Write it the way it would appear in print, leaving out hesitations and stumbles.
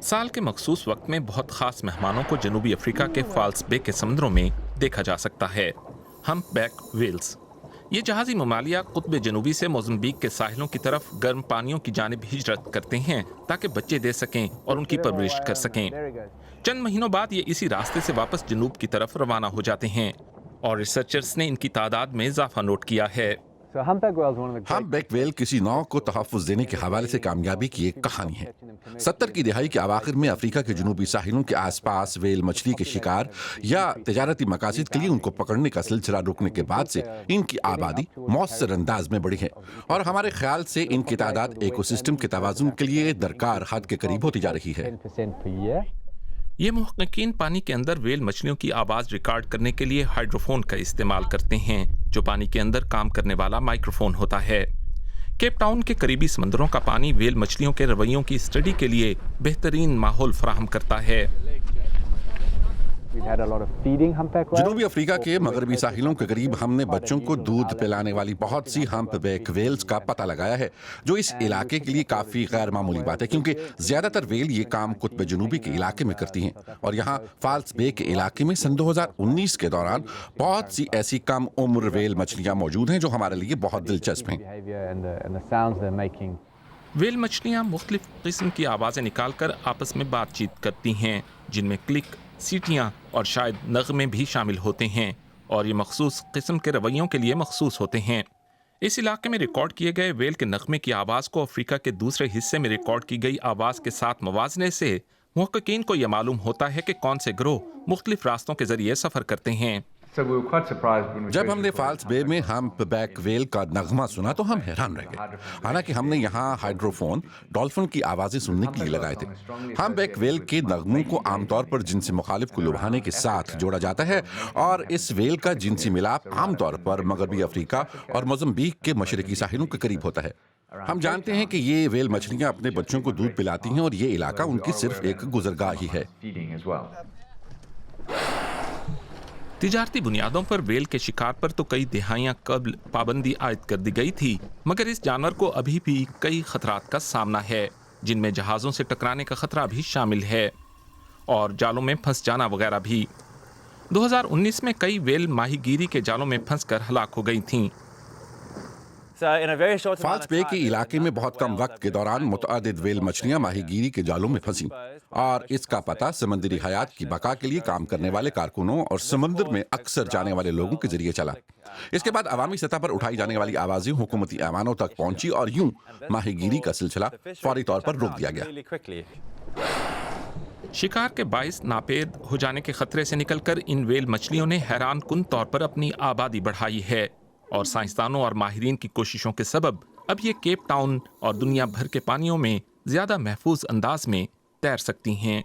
साल के मखसूस वक्त में बहुत खास मेहमानों को जनूबी अफ्रीका के फाल्स बे के समुद्रों में देखा जा सकता है। हम्पबैक व्हेल्स ये जहाजी ममालिया कुतब जनूबी से मोज़म्बिक के साहिलों की तरफ गर्म पानियों की जानिब हिजरत करते हैं ताकि बच्चे दे सकें और उनकी परवरिश कर सकें। चंद महीनों बाद ये इसी रास्ते से वापस जनूब की तरफ रवाना हो जाते हैं और रिसर्चर्स ने इनकी तादाद में इजाफा नोट किया है। हम्पबैक व्हेल किसी नौ को तहफ़्फ़ुज़ देने के हवाले से कामयाबी की एक कहानी है। 70 की दहाई के अवाखिर में अफ्रीका के जनूबी साहिलों के आसपास व्हेल मछली के शिकार या तिजारती मकासद के लिए उनको पकड़ने का सिलसिला रुकने के बाद से इनकी आबादी मौसर अंदाज में बढ़ी है और हमारे ख्याल से इनकी तादाद इकोसिस्टम के तवाज़ुन के लिए दरकार हद के करीब होती जा रही है। ये मुहक्किकीन पानी के अंदर व्हेल मछलियों की आवाज़ रिकॉर्ड करने के लिए हाइड्रोफोन का इस्तेमाल करते हैं, जो पानी के अंदर काम करने वाला माइक्रोफोन होता है। केप टाउन के करीबी समंदरों का पानी व्हेल मछलियों के रवैयों की स्टडी के लिए बेहतरीन माहौल फराहम करता है। जनूबी अफ्रीका के मगरबी साहिलों के करीब हमने बच्चों को दूध पिलाने वाली बहुत सी हम्पबैक व्हेल्स का पता लगाया है, जो इस इलाके के लिए काफी गैर मामूली बात है, क्योंकि ज्यादातर व्हेल ये काम कुतब जनूबी के इलाके में करती हैं और यहाँ फाल्स बे के इलाके में सन 2019 के दौरान बहुत सी ऐसी कम उम्र व्हेल मछलियां मौजूद हैं जो हमारे लिए बहुत दिलचस्प हैं। व्हेल मछलियाँ मुख्तलिफ किस्म की आवाज़ें निकाल कर आपस में बातचीत करती हैं, जिनमें क्लिक, सीटियाँ और शायद नग़मे भी शामिल होते हैं, और ये मखसूस किस्म के रवैयों के लिए मखसूस होते हैं। इस इलाके में रिकॉर्ड किए गए व्हेल के नग़मे की आवाज़ को अफ्रीका के दूसरे हिस्से में रिकॉर्ड की गई आवाज़ के साथ मवाजने से मुहक्किकीन को यह मालूम होता है कि कौन से ग्रोह मुख्तलिफ रास्तों के ज़रिए सफ़र करते हैं। जब हमने फाल्स बे में हम्पबैक व्हेल का नगमा सुना तो हम हैरान रह गए। हालांकि हमने यहाँ हाइड्रोफोन डॉल्फिन की आवाजें सुनने के लिए लगाए थे। हम्पबैक व्हेल के नगमों को आमतौर पर जिनसी मुखालिफ को लुभाने के साथ जोड़ा जाता है और इस व्हेल का जिनसी मिलाप आमतौर पर मगरबी अफ्रीका और मोज़म्बिक के मशरकी साहिलों के करीब होता है। हम जानते हैं कि ये व्हेल मछलियां अपने बच्चों को दूध पिलाती हैं और ये इलाका उनकी सिर्फ एक गुजरगाह ही है। तिजारती बुनियादों पर व्हेल के शिकार पर तो कई दिहाइयां कबल पाबंदी आयद कर दी गई थी, मगर इस जानवर को अभी भी कई खतरात का सामना है, जिनमें जहाज़ों से टकराने का खतरा भी शामिल है और जालों में फंस जाना वगैरह भी। 2019 में कई व्हेल माहीगीरी के जालों में फंसकर हलाक हो गई थीं। फाल्स बे के इलाके में बहुत कम वक्त के दौरान मुतअद्दिद व्हेल मछलियां माहीगीरी के जालों में फंसी और इसका पता समंदरी हयात की बका के लिए काम करने वाले कारकुनों और समंदर में अक्सर जाने वाले लोगों के जरिए चला। इसके बाद अवामी सतह पर उठाई जाने वाली आवाजें हुकूमती ऐवानों तक पहुंची और यूं माहीगीरी का सिलसिला फौरी तौर पर रोक दिया गया। शिकार के बाइस नापेद हो जाने के खतरे से निकलकर इन व्हेल मछलियों ने हैरान कुन तौर पर अपनी आबादी बढ़ाई है और साइंसदानों और माहिरीन की कोशिशों के सबब अब ये केप टाउन और दुनिया भर के पानियों में ज्यादा महफूज अंदाज में तैर सकती हैं।